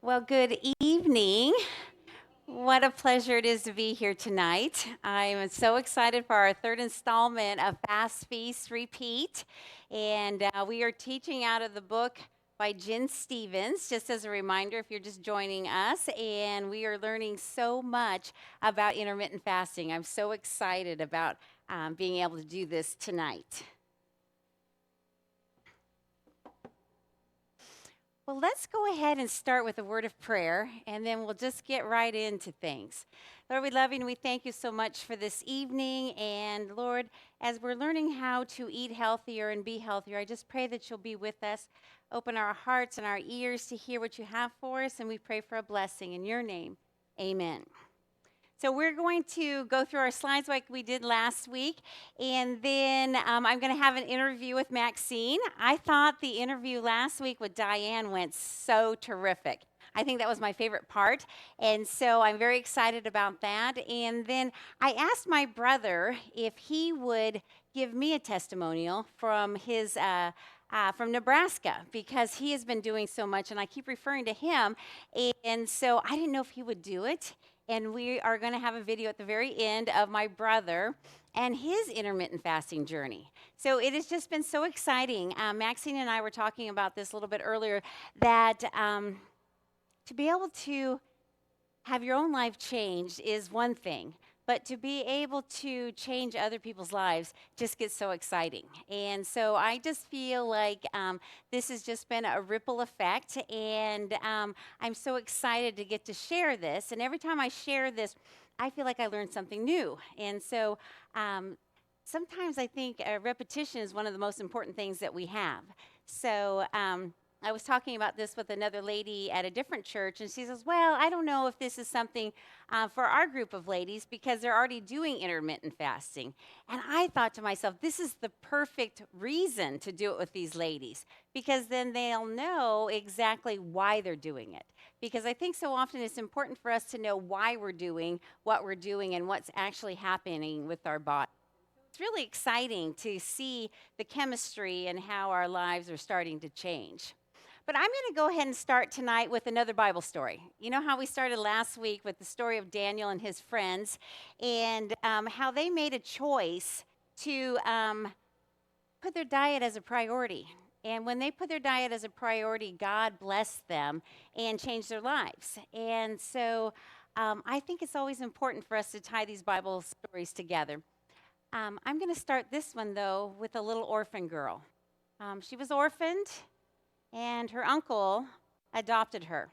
Well, good evening. What a pleasure it is to be here tonight. I am so excited for our third installment of Fast Feast Repeat. And we are teaching out of the book by Jen Stevens, just as a reminder if you're just joining us. And we are learning so much about intermittent fasting. I'm so excited about being able to do this tonight. Well, let's go ahead and start with a word of prayer, and then we'll just get right into things. Lord, we love you and we thank you so much for this evening. And Lord, as we're learning how to eat healthier and be healthier, I just pray that you'll be with us. Open our hearts and our ears to hear what you have for us, and we pray for a blessing in your name. Amen. So we're going to go through our slides like we did last week, and then I'm going to have an interview with Maxine. I thought the interview last week with Diane went so terrific. I think that was my favorite part, and so I'm very excited about that. And then I asked my brother if he would give me a testimonial from his from Nebraska, because he has been doing so much, and I keep referring to him, and so I didn't know if he would do it. And we are going to have a video at the very end of my brother and his intermittent fasting journey. So it has just been so exciting. Maxine and I were talking about this a little bit earlier, that to be able to have your own life changed is one thing, but to be able to change other people's lives just gets so exciting. And so I just feel like this has just been a ripple effect, and I'm so excited to get to share this. And every time I share this, I feel like I learned something new. And so sometimes I think repetition is one of the most important things that we have. So I was talking about this with another lady at a different church, and she says, well, I don't know if this is something for our group of ladies because they're already doing intermittent fasting. And I thought to myself, this is the perfect reason to do it with these ladies, because then they'll know exactly why they're doing it. Because I think so often it's important for us to know why we're doing what we're doing and what's actually happening with our body. It's really exciting to see the chemistry and how our lives are starting to change. But I'm going to go ahead and start tonight with another Bible story. You know how we started last week with the story of Daniel and his friends, and how they made a choice to put their diet as a priority. And when they put their diet as a priority, God blessed them and changed their lives. And so I think it's always important for us to tie these Bible stories together. I'm going to start this one, though, with a little orphan girl. She was orphaned, and her uncle adopted her.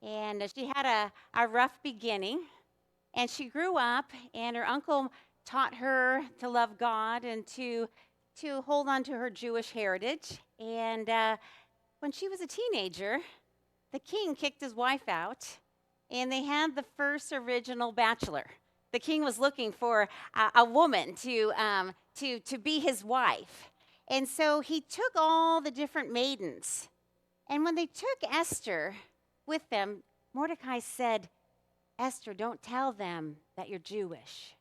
And she had a rough beginning, and she grew up, and her uncle taught her to love God and to hold on to her Jewish heritage. And when she was a teenager, the king kicked his wife out, and they had the first original bachelor. The king was looking for a woman to be his wife. And so he took all the different maidens. And when they took Esther with them, Mordecai said, Esther, don't tell them that you're Jewish.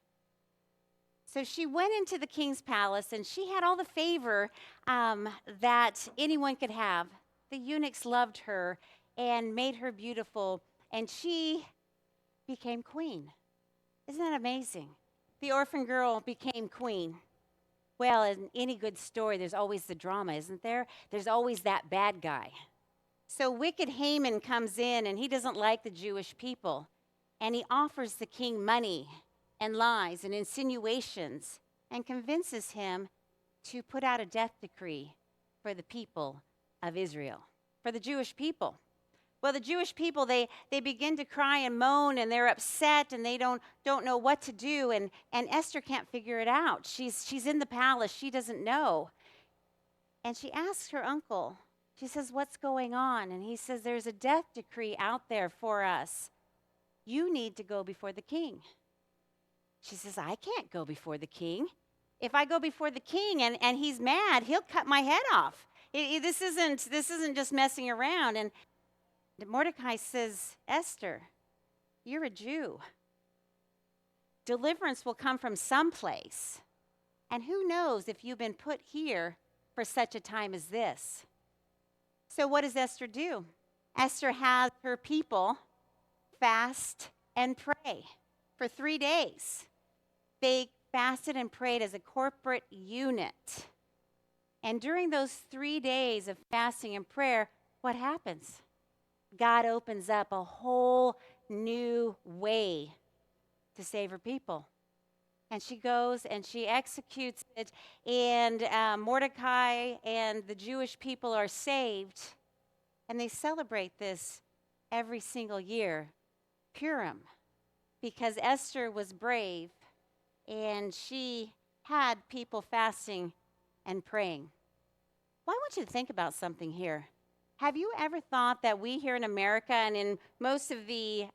So she went into the king's palace, and she had all the favor that anyone could have. The eunuchs loved her and made her beautiful, and she became queen. Isn't that amazing? The orphan girl became queen. Well, in any good story, there's always the drama, isn't there? There's always that bad guy. So wicked Haman comes in, and he doesn't like the Jewish people. And he offers the king money and lies and insinuations and convinces him to put out a death decree for the people of Israel, for the Jewish people. Well, the Jewish people, they begin to cry and moan, and they're upset, and they don't know what to do. And Esther can't figure it out. She's in the palace. She doesn't know. And she asks her uncle, she says, what's going on? And he says, there's a death decree out there for us. You need to go before the king. She says, I can't go before the king. If I go before the king and he's mad, he'll cut my head off. This isn't just messing around. And Mordecai says, Esther, you're a Jew. Deliverance will come from someplace. And who knows if you've been put here for such a time as this. So what does Esther do? Esther has her people fast and pray for 3 days. They fasted and prayed as a corporate unit. And during those 3 days of fasting and prayer, what happens? God opens up a whole new way to save her people. And she goes and she executes it, and Mordecai and the Jewish people are saved. And they celebrate this every single year, Purim, because Esther was brave and she had people fasting and praying. Well, I want you to think about something here. Have you ever thought that we here in America and in most of the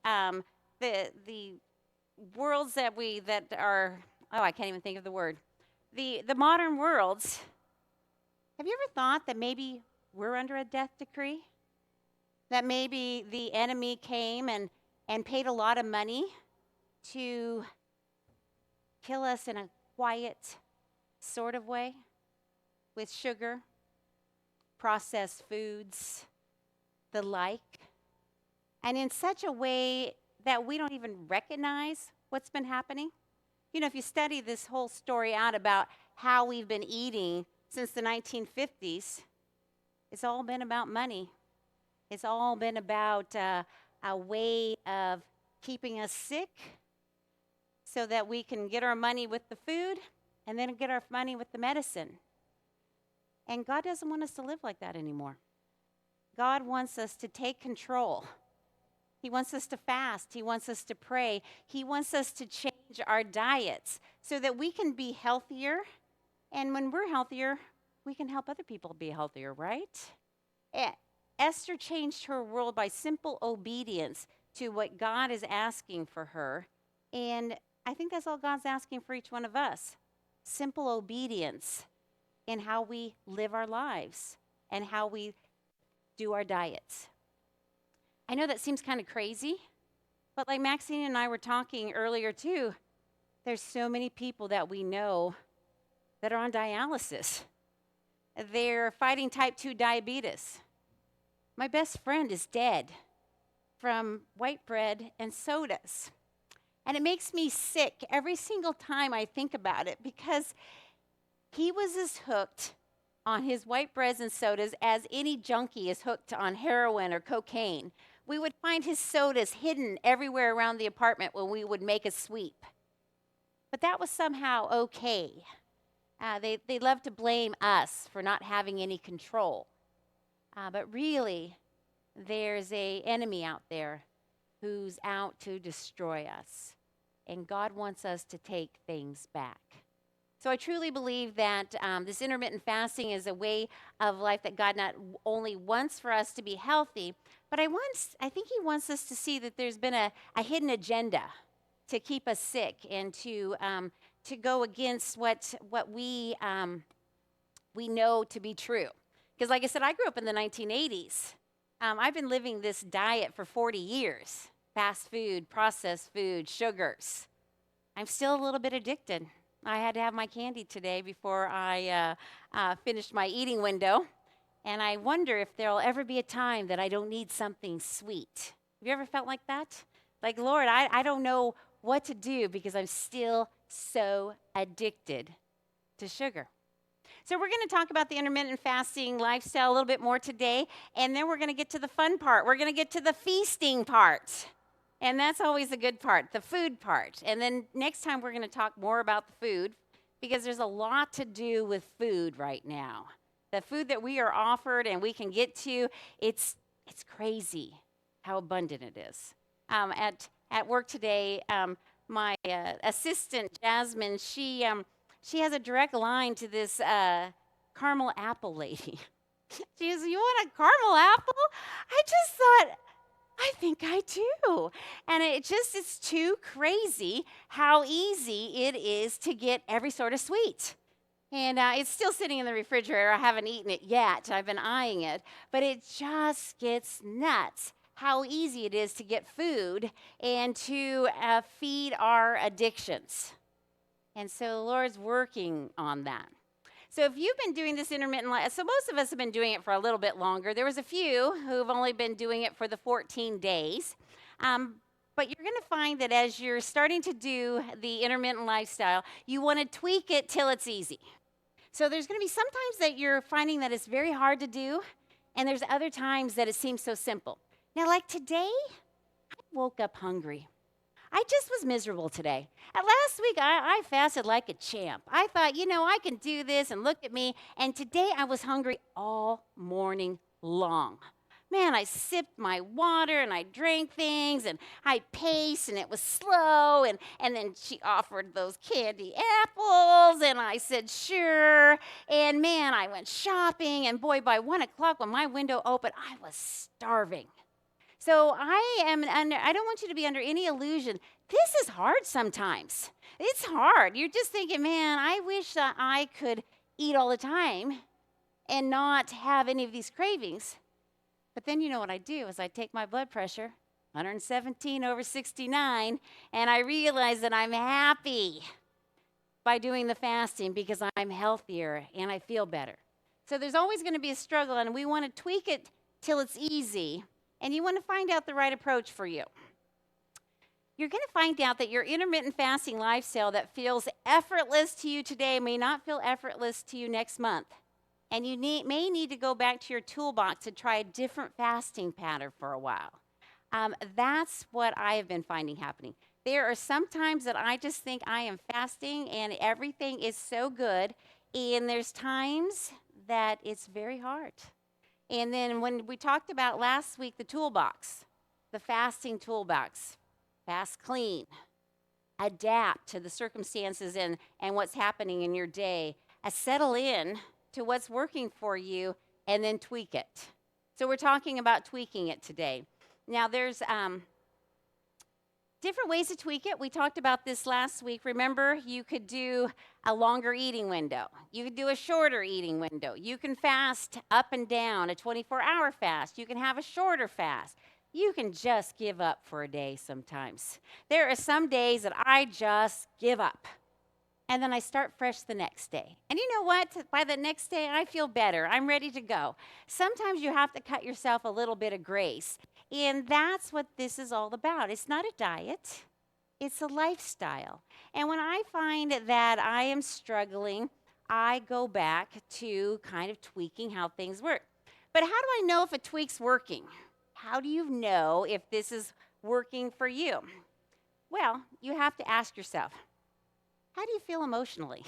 worlds that are, oh, I can't even think of the word, the modern worlds, have you ever thought that maybe we're under a death decree? That maybe the enemy came and paid a lot of money to kill us in a quiet sort of way with sugar, processed foods, the like, and in such a way that we don't even recognize what's been happening? You know, if you study this whole story out about how we've been eating since the 1950s, it's all been about money. It's all been about a way of keeping us sick so that we can get our money with the food and then get our money with the medicine. And God doesn't want us to live like that anymore. God wants us to take control. He wants us to fast. He wants us to pray. He wants us to change our diets so that we can be healthier. And when we're healthier, we can help other people be healthier, right? Esther changed her world by simple obedience to what God is asking for her. And I think that's all God's asking for each one of us. Simple obedience in how we live our lives and how we do our diets. I know that seems kind of crazy, but like Maxine and I were talking earlier too, there's so many people that we know that are on dialysis. They're fighting type 2 diabetes. My best friend is dead from white bread and sodas. And it makes me sick every single time I think about it because he was as hooked on his white breads and sodas as any junkie is hooked on heroin or cocaine. We would find his sodas hidden everywhere around the apartment when we would make a sweep. But that was somehow okay. They love to blame us for not having any control. But really, there's an enemy out there who's out to destroy us. And God wants us to take things back. So I truly believe that this intermittent fasting is a way of life that God not only wants for us to be healthy, but I think he wants us to see that there's been a hidden agenda to keep us sick and to go against what we know to be true. Because like I said, I grew up in the 1980s. I've been living this diet for 40 years. Fast food, processed food, sugars. I'm still a little bit addicted. I had to have my candy today before I finished my eating window. And I wonder if there'll ever be a time that I don't need something sweet. Have you ever felt like that? Like, Lord, I don't know what to do because I'm still so addicted to sugar. So we're going to talk about the intermittent fasting lifestyle a little bit more today, and then we're going to get to the fun part. We're going to get to the feasting part, and that's always the good part, the food part. And then next time we're going to talk more about the food because there's a lot to do with food right now. The food that we are offered and we can get to, it's crazy how abundant it is. At work today, my assistant, Jasmine, she has a direct line to this caramel apple lady. She goes, "You want a caramel apple?" I just thought, I think I do. And it's too crazy how easy it is to get every sort of sweet. And it's still sitting in the refrigerator. I haven't eaten it yet. I've been eyeing it. But it just gets nuts how easy it is to get food and to feed our addictions. And so the Lord's working on that. So if you've been doing this intermittent so most of us have been doing it for a little bit longer. There was a few who've only been doing it for the 14 days. Um, but you're going to find that as you're starting to do the intermittent lifestyle, you want to tweak it till it's easy. So there's going to be sometimes that you're finding that it's very hard to do, and there's other times that it seems so simple. Now, like today, I woke up hungry. I just was miserable today. Last week, I fasted like a champ. I thought, I can do this, and look at me. And today, I was hungry all morning long. Man, I sipped my water, and I drank things, and I paced, and it was slow. And then she offered those candy apples, and I said, sure. And man, I went shopping, and boy, by 1 o'clock when my window opened, I was starving. So I don't want you to be under any illusion. This is hard sometimes. It's hard. You're just thinking, man, I wish that I could eat all the time and not have any of these cravings. But then you know what I do is I take my blood pressure, 117/69, and I realize that I'm happy by doing the fasting because I'm healthier and I feel better. So there's always going to be a struggle, and we want to tweak it till it's easy. And you want to find out the right approach for you. You're going to find out that your intermittent fasting lifestyle that feels effortless to you today may not feel effortless to you next month. And you may need to go back to your toolbox to try a different fasting pattern for a while. That's what I have been finding happening. There are some times that I just think I am fasting and everything is so good. And there's times that it's very hard. And then when we talked about last week, the toolbox, the fasting toolbox, fast clean, adapt to the circumstances and what's happening in your day, settle in to what's working for you, and then tweak it. So we're talking about tweaking it today. Now there's different ways to tweak it. We talked about this last week. Remember, you could do a longer eating window. You could do a shorter eating window. You can fast up and down, a 24-hour fast. You can have a shorter fast. You can just give up for a day sometimes. There are some days that I just give up. And then I start fresh the next day. And you know what? By the next day, I feel better. I'm ready to go. Sometimes you have to cut yourself a little bit of grace. And that's what this is all about. It's not a diet. It's a lifestyle. And when I find that I am struggling, I go back to kind of tweaking how things work. But how do I know if a tweak's working? How do you know if this is working for you? Well, you have to ask yourself, how do you feel emotionally?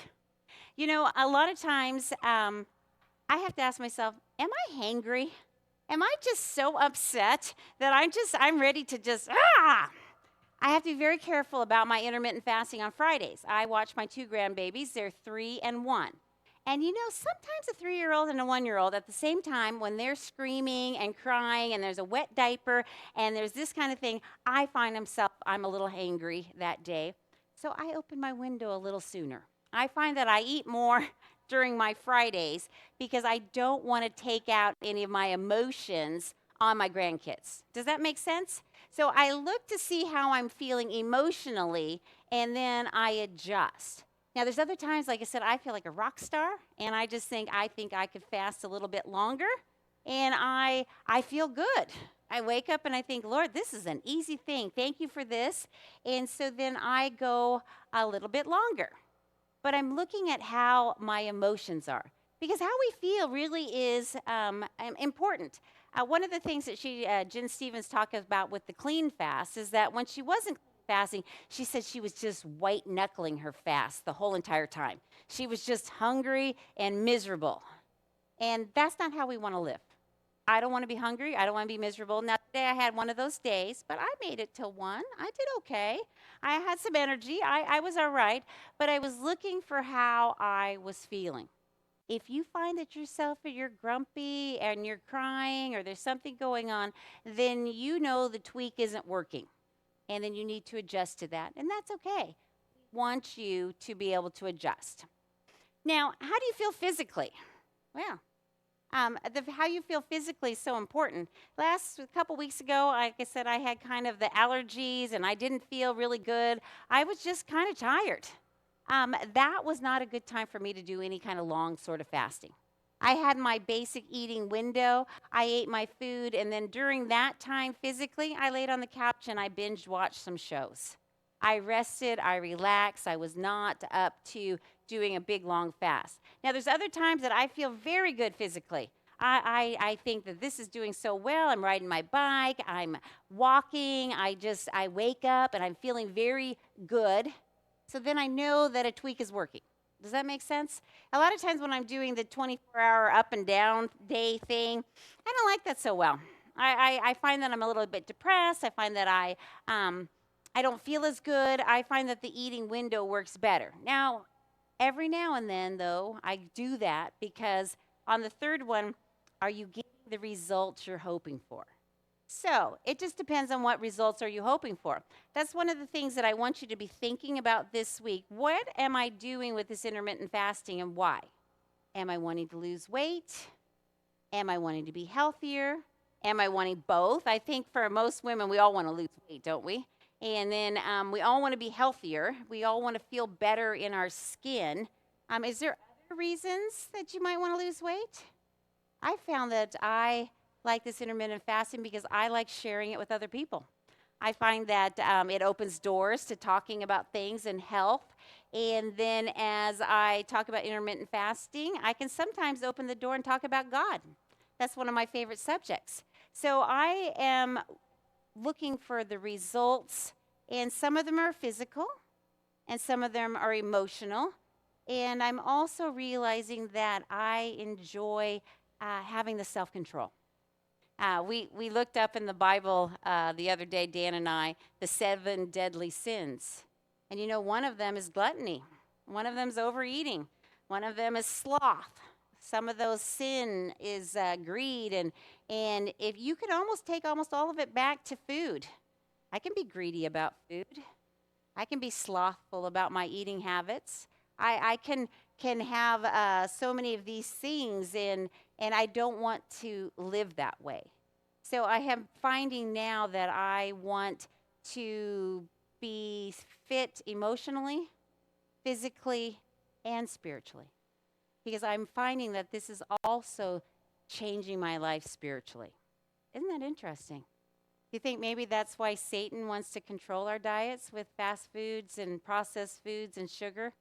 You know, a lot of times I have to ask myself, am I hangry? Am I just so upset that I'm ready to just, I have to be very careful about my intermittent fasting on Fridays. I watch my 2 grandbabies. They're 3 and 1. And you know, sometimes a 3-year-old and a 1-year-old at the same time, when they're screaming and crying and there's a wet diaper and there's this kind of thing, I find I'm a little hangry that day. So I open my window a little sooner. I find that I eat more during my Fridays because I don't want to take out any of my emotions on my grandkids. Does that make sense? So I look to see how I'm feeling emotionally, and then I adjust. Now, there's other times, like I said, I feel like a rock star, and I think I could fast a little bit longer, and I feel good. I wake up and I think, Lord, this is an easy thing. Thank you for this. And so then I go a little bit longer. But I'm looking at how my emotions are, because how we feel really is important. One of the things that Jen Stevens talked about with the clean fast is that when she wasn't fasting, she said she was just white knuckling her fast the whole entire time. She was just hungry and miserable. And that's not how we want to live. I don't want to be hungry. I don't want to be miserable. Now, today I had one of those days, but I made it till 1. I did okay. I had some energy. I was all right, but I was looking for how I was feeling. If you find that you're grumpy and you're crying or there's something going on, then you know the tweak isn't working, and then you need to adjust to that, and that's okay. We want you to be able to adjust. Now, how do you feel physically? Well, how you feel physically is so important. A couple weeks ago, like I said, I had kind of the allergies and I didn't feel really good. I was just kind of tired. that was not a good time for me to do any kind of long sort of fasting. I had my basic eating window. I ate my food, and then during that time physically, I laid on the couch and I binge watched some shows. I rested, I relaxed. I was not up to doing a big long fast. Now, there's other times that I feel very good physically. I think that this is doing so well. I'm riding my bike, I'm walking, I wake up and I'm feeling very good. So then I know that a tweak is working. Does that make sense? A lot of times when I'm doing the 24-hour up and down day thing, I don't like that so well. I find that I'm a little bit depressed. I find that I don't feel as good. I find that the eating window works better. Now, every now and then, though, I do that because on the third one, are you getting the results you're hoping for? So it just depends on what results are you hoping for. That's one of the things that I want you to be thinking about this week. What am I doing with this intermittent fasting and why? Am I wanting to lose weight? Am I wanting to be healthier? Am I wanting both? I think for most women, we all want to lose weight, don't we? And then we all want to be healthier. We all want to feel better in our skin. Is there other reasons that you might want to lose weight? I found that I like this intermittent fasting because I like sharing it with other people. I find that it opens doors to talking about things and health. And then as I talk about intermittent fasting, I can sometimes open the door and talk about God. That's one of my favorite subjects. So I am looking for the results, and some of them are physical, and some of them are emotional. And I'm also realizing that I enjoy having the self-control. We looked up in the Bible the other day, Dan and I, the 7 deadly sins. And you know, one of them is gluttony. One of them is overeating. One of them is sloth. Some of those sin is greed. And if you could almost take almost all of it back to food. I can be greedy about food. I can be slothful about my eating habits. I can have so many of these things, and I don't want to live that way. So I am finding now that I want to be fit emotionally, physically, and spiritually. Because I'm finding that this is also changing my life spiritually. Isn't that interesting? Do you think maybe that's why Satan wants to control our diets with fast foods and processed foods and sugar?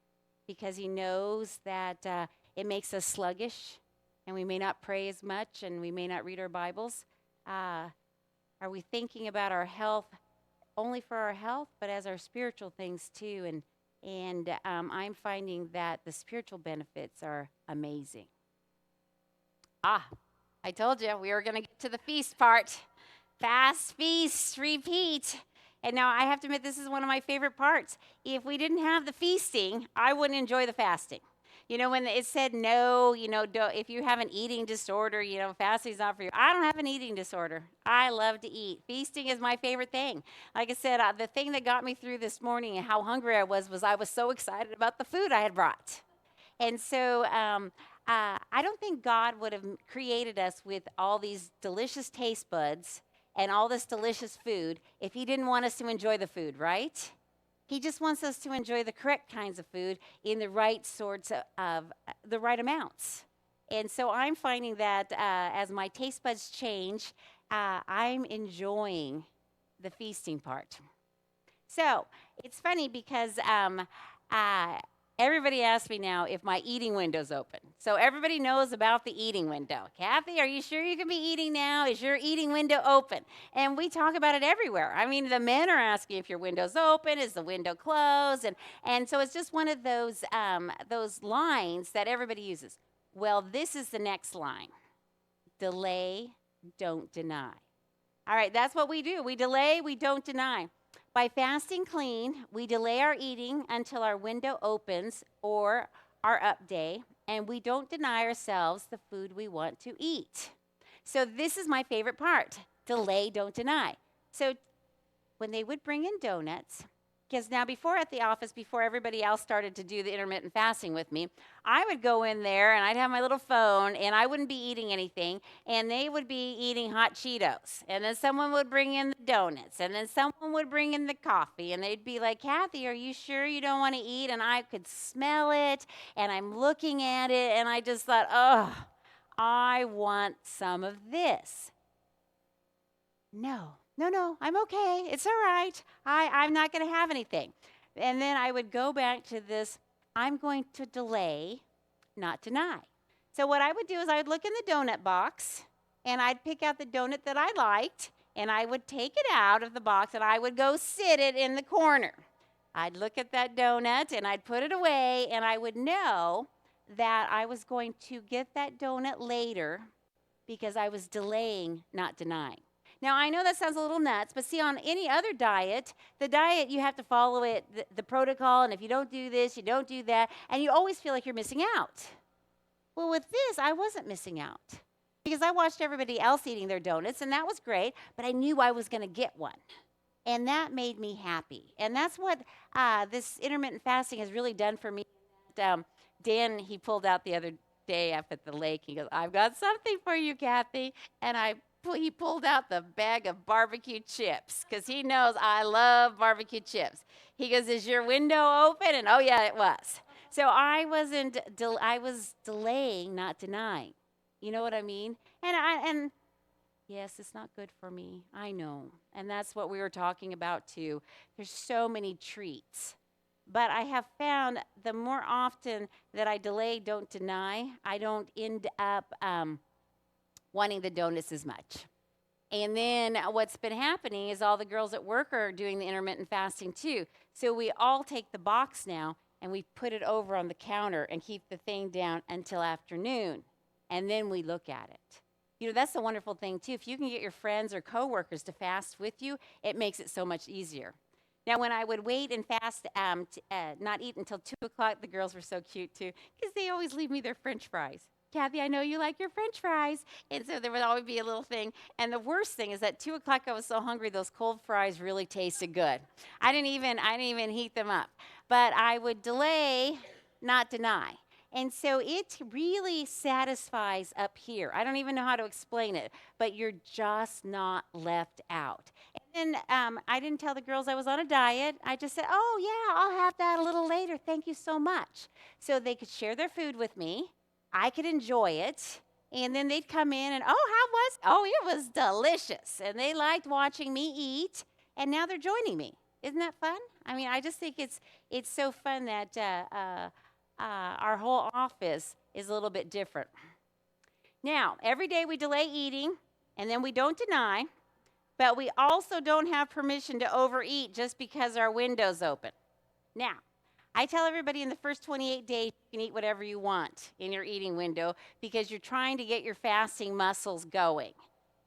Because he knows that it makes us sluggish, and we may not pray as much, and we may not read our Bibles. Are we thinking about our health only for our health, but as our spiritual things too? And I'm finding that the spiritual benefits are amazing. I told you we were going to get to the feast part. Fast, feast, repeat. And now I have to admit, this is one of my favorite parts. If we didn't have the feasting, I wouldn't enjoy the fasting. You know, when it said no, if you have an eating disorder, fasting's not for you. I don't have an eating disorder. I love to eat. Feasting is my favorite thing. Like I said, the thing that got me through this morning and how hungry I was I was so excited about the food I had brought. And so I don't think God would have created us with all these delicious taste buds and all this delicious food if he didn't want us to enjoy the food, right? He just wants us to enjoy the correct kinds of food in the right sorts of the right amounts. And so I'm finding that as my taste buds change, I'm enjoying the feasting part. So it's funny because everybody asks me now if my eating window's open. So everybody knows about the eating window. Cathy, are you sure you can be eating now? Is your eating window open? And we talk about it everywhere. I mean, the men are asking if your window's open, is the window closed? And so it's just one of those lines that everybody uses. Well, this is the next line. Delay, don't deny. All right, that's what we do. We delay, we don't deny. By fasting clean, we delay our eating until our window opens or our up day, and we don't deny ourselves the food we want to eat. So this is my favorite part. Delay, don't deny. So when they would bring in donuts, Because now before at the office, before everybody else started to do the intermittent fasting with me, I would go in there and I'd have my little phone and I wouldn't be eating anything and they would be eating hot Cheetos. And then someone would bring in the donuts and then someone would bring in the coffee and they'd be like, Cathy, are you sure you don't want to eat? And I could smell it and I'm looking at it and I just thought, oh, I want some of this. No, I'm okay. It's all right. I'm not going to have anything. And then I would go back to this, I'm going to delay, not deny. So what I would do is I would look in the donut box, and I'd pick out the donut that I liked, and I would take it out of the box, and I would go sit it in the corner. I'd look at that donut, and I'd put it away, and I would know that I was going to get that donut later because I was delaying, not denying. Now, I know that sounds a little nuts, but see, on any other diet, the diet, you have to follow it, the protocol, and if you don't do this, you don't do that, and you always feel like you're missing out. Well, with this, I wasn't missing out because I watched everybody else eating their donuts, and that was great, but I knew I was going to get one, and that made me happy. And that's what this intermittent fasting has really done for me. Dan, he pulled out the other day up at the lake. He goes, I've got something for you, Cathy, and he pulled out the bag of barbecue chips because he knows I love barbecue chips. He goes, is your window open? And oh, yeah, it was. So I was delaying, not denying. You know what I mean? And yes, it's not good for me. I know. And that's what we were talking about too. There's so many treats. But I have found the more often that I delay, don't deny, I don't end up wanting the donuts as much. And then what's been happening is all the girls at work are doing the intermittent fasting too. So we all take the box now and we put it over on the counter and keep the thing down until afternoon. And then we look at it. You know, that's the wonderful thing too. If you can get your friends or coworkers to fast with you, it makes it so much easier. Now, when I would wait and fast, not eat until 2 o'clock, the girls were so cute too, because they always leave me their French fries. Cathy, I know you like your French fries. And so there would always be a little thing. And the worst thing is that 2 o'clock, I was so hungry, those cold fries really tasted good. I didn't even heat them up. But I would delay, not deny. And so it really satisfies up here. I don't even know how to explain it, but you're just not left out. And then I didn't tell the girls I was on a diet. I just said, oh, yeah, I'll have that a little later. Thank you so much. So they could share their food with me. I could enjoy it, and then they'd come in and, it was delicious. And they liked watching me eat, and now they're joining me. Isn't that fun? I mean, I just think it's so fun that our whole office is a little bit different. Now, every day we delay eating, and then we don't deny, but we also don't have permission to overeat just because our window's open. Now, I tell everybody in the first 28 days, you can eat whatever you want in your eating window because you're trying to get your fasting muscles going.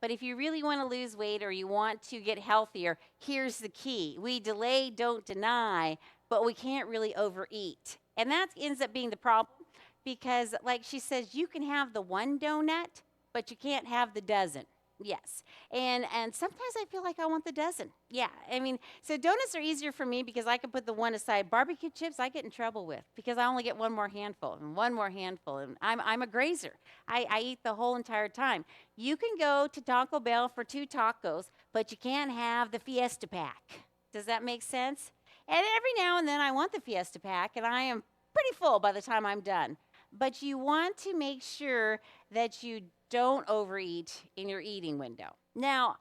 But if you really want to lose weight or you want to get healthier, here's the key. We delay, don't deny, but we can't really overeat. And that ends up being the problem because, like she says, you can have the one donut, but you can't have the dozen. Yes. And sometimes I feel like I want the dozen. Yeah. I mean, so donuts are easier for me because I can put the one aside. Barbecue chips I get in trouble with because I only get one more handful and one more handful. And I'm a grazer. I eat the whole entire time. You can go to Taco Bell for 2 tacos, but you can't have the Fiesta Pack. Does that make sense? And every now and then I want the Fiesta Pack, and I am pretty full by the time I'm done. But you want to make sure that you don't overeat in your eating window. Now,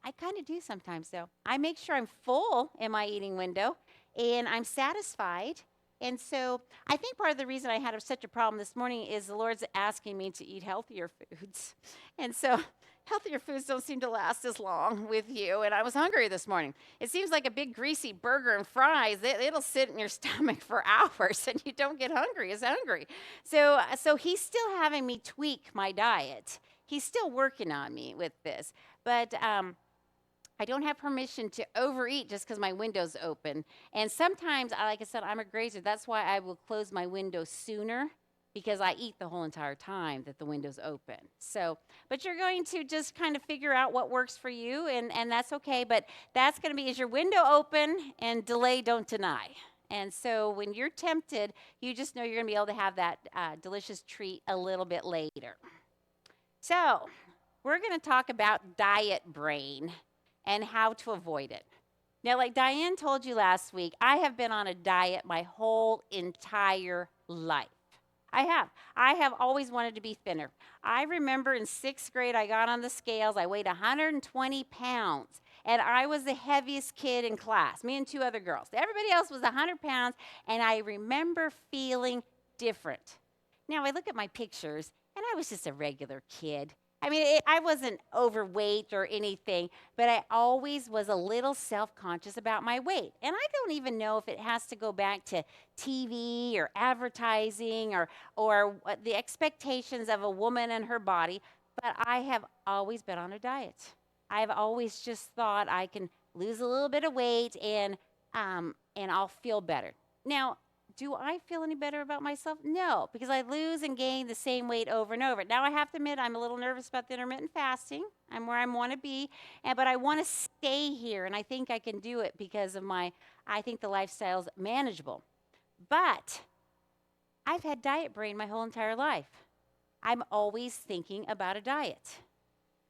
I kind of do sometimes, though. I make sure I'm full in my eating window, and I'm satisfied. And so I think part of the reason I had such a problem this morning is the Lord's asking me to eat healthier foods. And so healthier foods don't seem to last as long with you. And I was hungry this morning. It seems like a big greasy burger and fries, it'll sit in your stomach for hours and you don't get hungry as hungry. So he's still having me tweak my diet. He's still working on me with this. But I don't have permission to overeat just because my window's open. And sometimes, like I said, I'm a grazer. That's why I will close my window sooner because I eat the whole entire time that the window's open. So, but you're going to just kind of figure out what works for you, and that's okay. But that's going to be, is your window open, and delay, don't deny. And so when you're tempted, you just know you're going to be able to have that delicious treat a little bit later. So we're going to talk about diet brain and how to avoid it. Now, like Diane told you last week, I have been on a diet my whole entire life. I have. I have always wanted to be thinner. I remember in 6th grade, I got on the scales. I weighed 120 pounds, and I was the heaviest kid in class, me and 2 other girls. Everybody else was 100 pounds, and I remember feeling different. Now, I look at my pictures, and I was just a regular kid. I mean, I wasn't overweight or anything, but I always was a little self-conscious about my weight. And I don't even know if it has to go back to TV or advertising or the expectations of a woman and her body, but I have always been on a diet. I've always just thought I can lose a little bit of weight and I'll feel better. Now, do I feel any better about myself? No, because I lose and gain the same weight over and over. Now, I have to admit, I'm a little nervous about the intermittent fasting. I'm where I want to be, but I want to stay here, and I think I can do it because of I think the lifestyle's manageable. But I've had diet brain my whole entire life. I'm always thinking about a diet,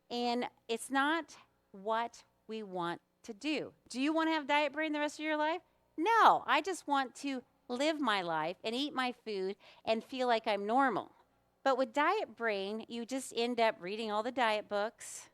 and it's not what we want to do. Do you want to have diet brain the rest of your life? No, I just want to live my life and eat my food and feel like I'm normal. But with diet brain, you just end up reading all the diet books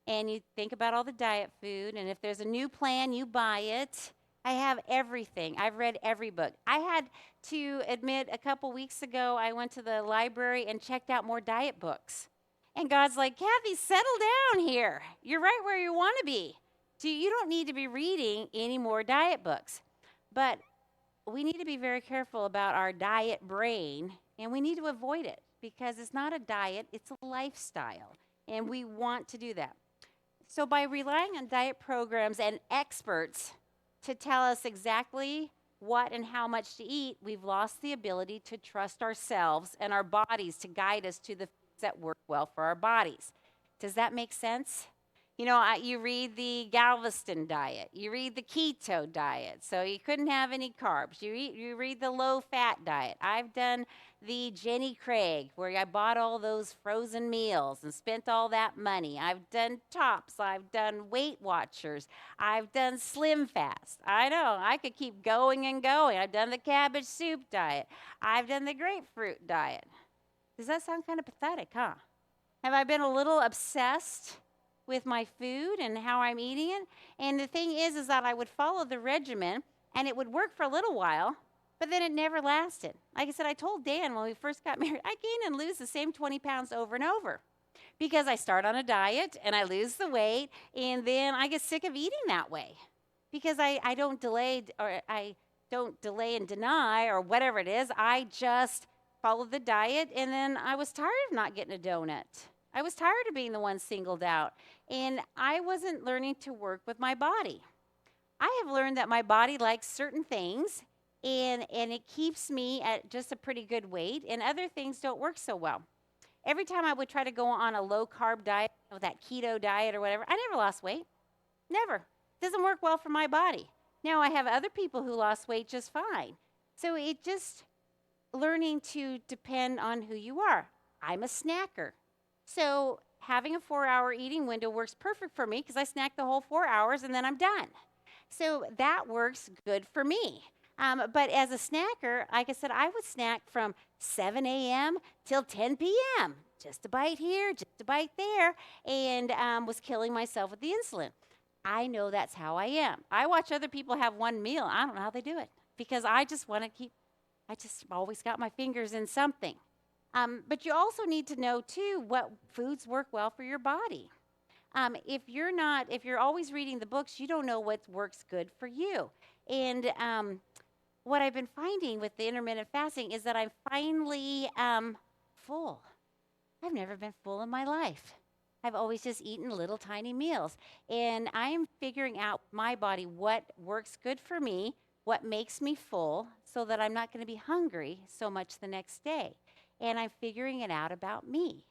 and you think about all the diet food, and if there's a new plan, you buy it. I have everything. I've read every book. I had to admit a couple weeks ago, I went to the library and checked out more diet books. And God's like, Cathy, settle down here. You're right where you want to be. So you don't need to be reading any more diet books. But we need to be very careful about our diet brain, and we need to avoid it because it's not a diet, it's a lifestyle, and we want to do that. So by relying on diet programs and experts to tell us exactly what and how much to eat, we've lost the ability to trust ourselves and our bodies to guide us to the foods that work well for our bodies. Does that make sense? You know, you read the Egleston diet, you read the keto diet, so you couldn't have any carbs. You read the low-fat diet. I've done the Jenny Craig, where I bought all those frozen meals and spent all that money. I've done Tops. I've done Weight Watchers. I've done Slim Fast. I know, I could keep going and going. I've done the cabbage soup diet. I've done the grapefruit diet. Does that sound kind of pathetic, huh? Have I been a little obsessed with my food and how I'm eating it? And the thing is that I would follow the regimen and it would work for a little while, but then it never lasted. Like I said, I told Dan when we first got married, I gain and lose the same 20 pounds over and over because I start on a diet and I lose the weight and then I get sick of eating that way because I don't delay and deny or whatever it is. I just follow the diet, and then I was tired of not getting a donut. I was tired of being the one singled out, and I wasn't learning to work with my body. I have learned that my body likes certain things, and it keeps me at just a pretty good weight, and other things don't work so well. Every time I would try to go on a low-carb diet, or that keto diet or whatever, I never lost weight. Never. It doesn't work well for my body. Now, I have other people who lost weight just fine. So it just learning to depend on who you are. I'm a snacker. So having a 4-hour eating window works perfect for me because I snack the whole 4 hours and then I'm done. So that works good for me. But as a snacker, like I said, I would snack from 7 a.m. till 10 p.m. Just a bite here, just a bite there, and was killing myself with the insulin. I know that's how I am. I watch other people have one meal. I don't know how they do it because I just always got my fingers in something. But you also need to know, too, what foods work well for your body. If you're always reading the books, you don't know what works good for you. And what I've been finding with the intermittent fasting is that I'm finally full. I've never been full in my life. I've always just eaten little tiny meals. And I'm figuring out my body what works good for me, what makes me full, so that I'm not going to be hungry so much the next day. and I'm figuring it out about me.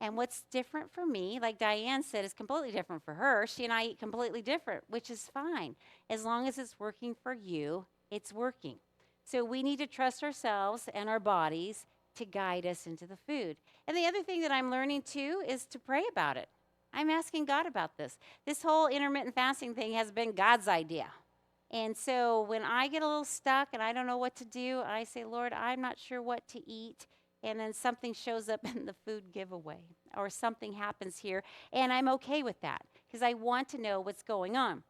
And what's different for me, like Diane said, is completely different for her. She and I eat completely different, which is fine. As long as it's working for you, it's working. So we need to trust ourselves and our bodies to guide us into the food. And the other thing that I'm learning too is to pray about it. I'm asking God about this. This whole intermittent fasting thing has been God's idea. And so when I get a little stuck and I don't know what to do, I say, Lord, I'm not sure what to eat. And then something shows up in the food giveaway or something happens here. And I'm okay with that because I want to know what's going on.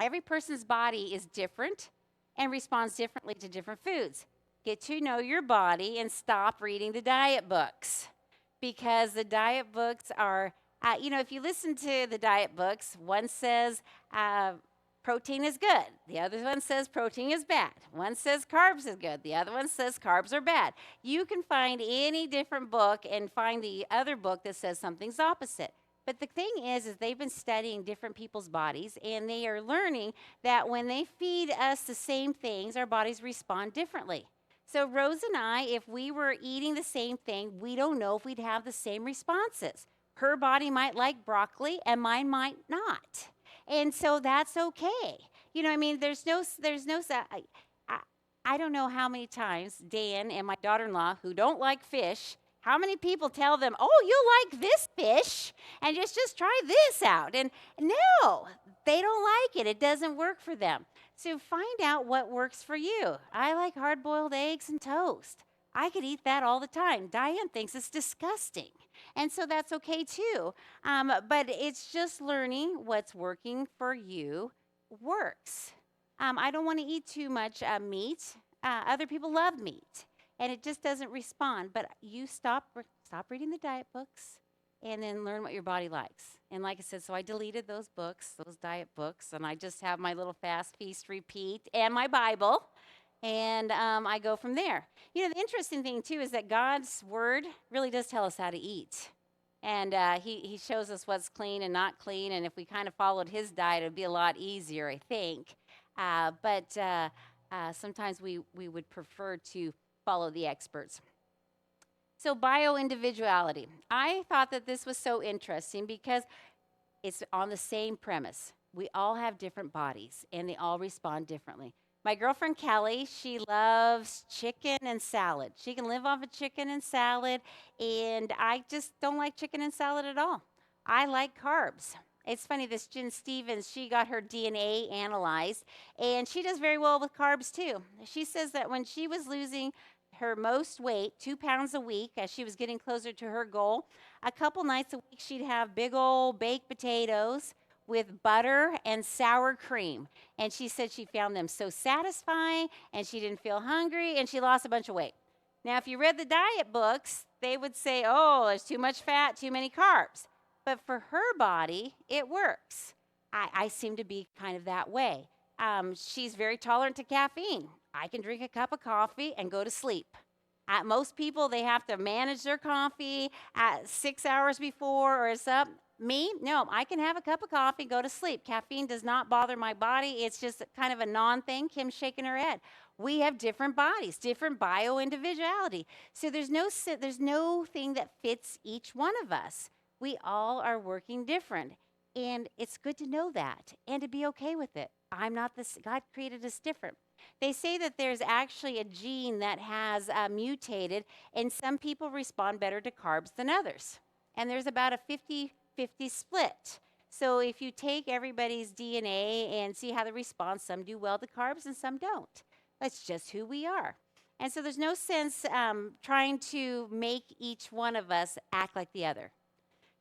Every person's body is different and responds differently to different foods. Get to know your body and stop reading the diet books because the diet books are, if you listen to the diet books, one says, protein is good. The other one says protein is bad. One says carbs is good. The other one says carbs are bad. You can find any different book and find the other book that says something's opposite. But the thing is they've been studying different people's bodies, and they are learning that when they feed us the same things, our bodies respond differently. So Rose and I, if we were eating the same thing, we don't know if we'd have the same responses. Her body might like broccoli, and mine might not. And so that's okay. I don't know how many times Dan and my daughter-in-law, who don't like fish, how many people tell them, oh, you like this fish, and just try this out. And no, they don't like it. It doesn't work for them. So find out what works for you. I like hard-boiled eggs and toast. I could eat that all the time. Diane thinks it's disgusting. And so that's okay too. But it's just learning what's working for you works. I don't want to eat too much meat. Other people love meat, and it just doesn't respond. But you stop reading the diet books and then learn what your body likes. And like I said, so I deleted those books, those diet books, and I just have my little fast, feast, repeat, and my Bible. And I go from there. The interesting thing, too, is that God's word really does tell us how to eat. And he shows us what's clean and not clean. And if we kind of followed his diet, it would be a lot easier, I think. But sometimes we would prefer to follow the experts. So bio-individuality. I thought that this was so interesting because it's on the same premise. We all have different bodies, and they all respond differently. My girlfriend Kelly, she loves chicken and salad. She can live off of chicken and salad, and I just don't like chicken and salad at all. I like carbs. It's funny, this Jen Stevens, she got her DNA analyzed, and she does very well with carbs too. She says that when she was losing her most weight, 2 pounds a week, as she was getting closer to her goal, a couple nights a week she'd have big old baked potatoes with butter and sour cream. And she said she found them so satisfying, and she didn't feel hungry, and she lost a bunch of weight. Now, if you read the diet books, they would say, oh, there's too much fat, too many carbs. But for her body, it works. I seem to be kind of that way. She's very tolerant to caffeine. I can drink a cup of coffee and go to sleep. Most people, they have to manage their coffee at 6 hours before or it's up. Me, no, I can have a cup of coffee, go to sleep. Caffeine does not bother my body. It's just kind of a non-thing. Kim's shaking her head. We have different bodies, different bio-individuality. So there's no thing that fits each one of us. We all are working different. And it's good to know that and to be okay with it. I'm not this, God created us different. They say that there's actually a gene that has mutated, and some people respond better to carbs than others. And there's about a 50-50 split. So if you take everybody's DNA and see how they respond, some do well to carbs and some don't. That's just who we are. And so there's no sense trying to make each one of us act like the other.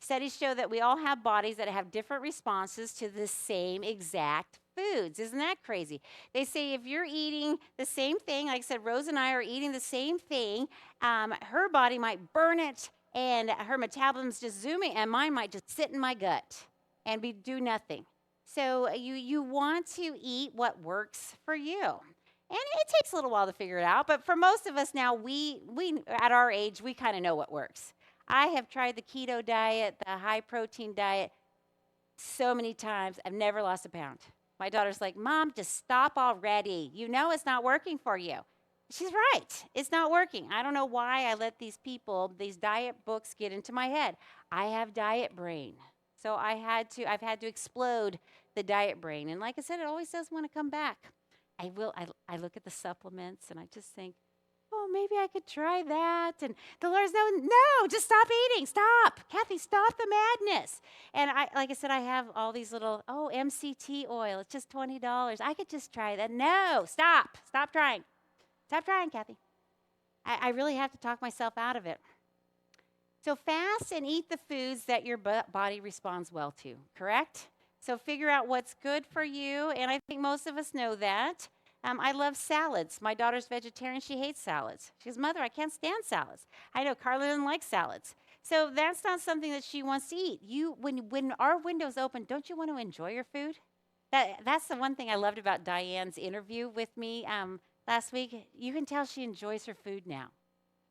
Studies show that we all have bodies that have different responses to the same exact foods. Isn't that crazy? They say if you're eating the same thing, like I said, Rose and I are eating the same thing, her body might burn it and her metabolism's just zooming, and mine might just sit in my gut and do nothing. So you want to eat what works for you. And it takes a little while to figure it out, but for most of us now, we at our age, we kind of know what works. I have tried the keto diet, the high-protein diet, so many times. I've never lost a pound. My daughter's like, Mom, just stop already. You know it's not working for you. She's right. It's not working. I don't know why I let these diet books get into my head. I have diet brain. So I've had to explode the diet brain. And like I said, it always does want to come back. I look at the supplements and I just think, oh, maybe I could try that. And the Lord's no, just stop eating. Stop. Cathy, stop the madness. And like I said, I have all these little, MCT oil. It's just $20. I could just try that. No, stop. Stop trying. Stop trying, Cathy. I really have to talk myself out of it. So fast and eat the foods that your body responds well to, correct? So figure out what's good for you, and I think most of us know that. I love salads. My daughter's vegetarian. She hates salads. She goes, Mother, I can't stand salads. I know Carla doesn't like salads. So that's not something that she wants to eat. When our window's open, don't you want to enjoy your food? That's the one thing I loved about Diane's interview with me last week. You can tell she enjoys her food now.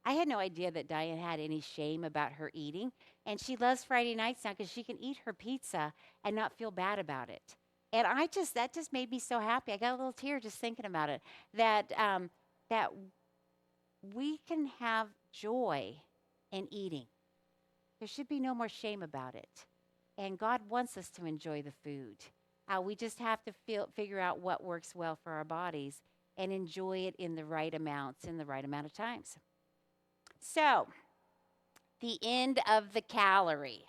I had no idea that Diane had any shame about her eating, and she loves Friday nights now because she can eat her pizza and not feel bad about it. And that just made me so happy. I got a little tear just thinking about it. That we can have joy in eating. There should be no more shame about it. And God wants us to enjoy the food. We just have to figure out what works well for our bodies and enjoy it in the right amounts, in the right amount of times. So, the end of the calorie.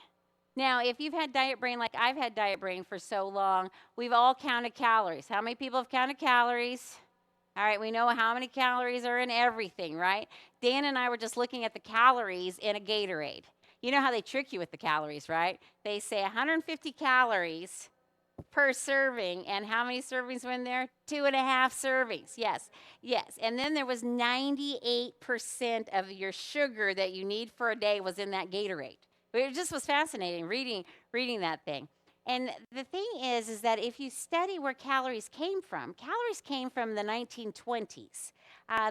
Now, if you've had diet brain like I've had diet brain for so long, we've all counted calories. How many people have counted calories? All right, we know how many calories are in everything, right? Dan and I were just looking at the calories in a Gatorade. You know how they trick you with the calories, right? They say 150 calories per serving, and how many servings were in there? 2.5 servings. Yes. And then there was 98% of your sugar that you need for a day was in that Gatorade. It just was fascinating reading that thing. And the thing is that if you study where calories came from the 1920s.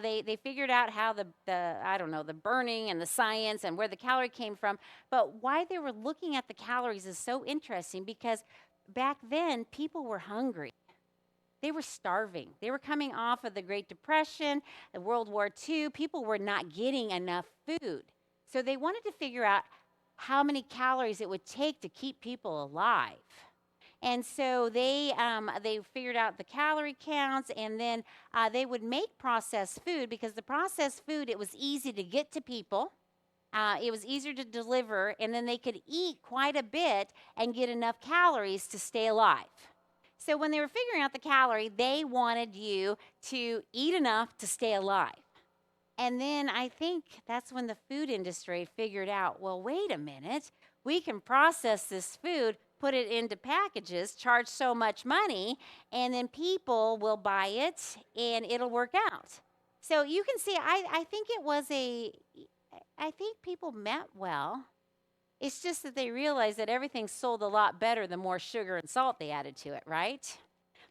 They figured out how the burning and the science and where the calorie came from. But why they were looking at the calories is so interesting because back then, people were hungry. They were starving. They were coming off of the Great Depression, World War II. People were not getting enough food. So they wanted to figure out how many calories it would take to keep people alive. And so they figured out the calorie counts, and then they would make processed food because the processed food, it was easy to get to people. It was easier to deliver, and then they could eat quite a bit and get enough calories to stay alive. So when they were figuring out the calorie, they wanted you to eat enough to stay alive. And then I think that's when the food industry figured out, well, wait a minute, we can process this food, put it into packages, charge so much money, and then people will buy it and it'll work out. So you can see, I think people meant well. It's just that they realized that everything sold a lot better the more sugar and salt they added to it, right?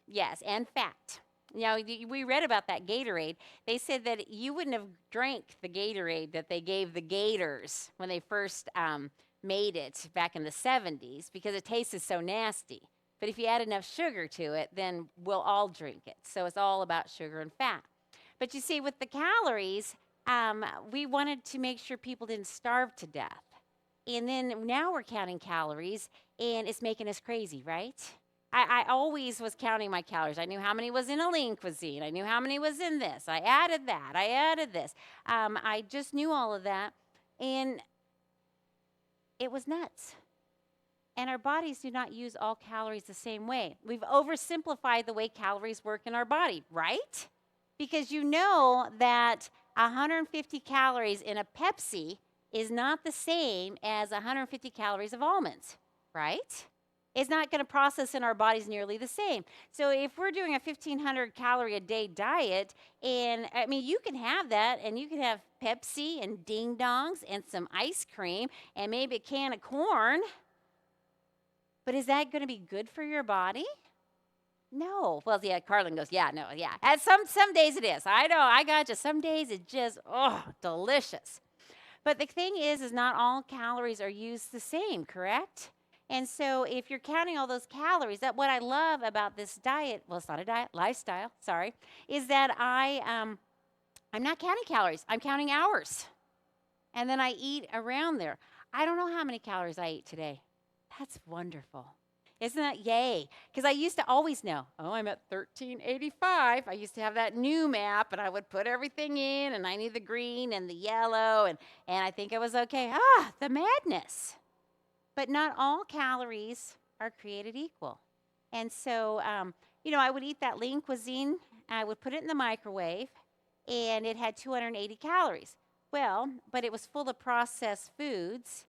Yes, and fat. Now, we read about that Gatorade. They said that you wouldn't have drank the Gatorade that they gave the gators when they first made it back in the 70s because it tasted so nasty. But if you add enough sugar to it, then we'll all drink it. So it's all about sugar and fat. But you see, with the calories, we wanted to make sure people didn't starve to death. And then now we're counting calories, and it's making us crazy, right? I always was counting my calories. I knew how many was in a lean cuisine. I knew how many was in this. I added that. I added this. I just knew all of that. And it was nuts. And our bodies do not use all calories the same way. We've oversimplified the way calories work in our body, right? Because you know that 150 calories in a Pepsi is not the same as 150 calories of almonds, right? It's not going to process in our bodies nearly the same. So if we're doing a 1,500 calorie a day diet, and I mean, you can have that, and you can have Pepsi and ding dongs and some ice cream and maybe a can of corn. But is that going to be good for your body? No. Well, yeah, Carlin goes, yeah. And some days it is. I know, I got you. Some days it's just, delicious. But the thing is not all calories are used the same, correct? And so if you're counting all those calories, that what I love about this diet, well, it's not a diet, lifestyle, sorry, is that I'm not counting calories, I'm counting hours. And then I eat around there. I don't know how many calories I ate today. That's wonderful. Isn't that yay? Because I used to always know, oh, I'm at 1385. I used to have that new map and I would put everything in and I knew the green and the yellow and I think I was okay. The madness. But not all calories are created equal. And so, I would eat that lean cuisine, I would put it in the microwave, and it had 280 calories. Well, but it was full of processed foods,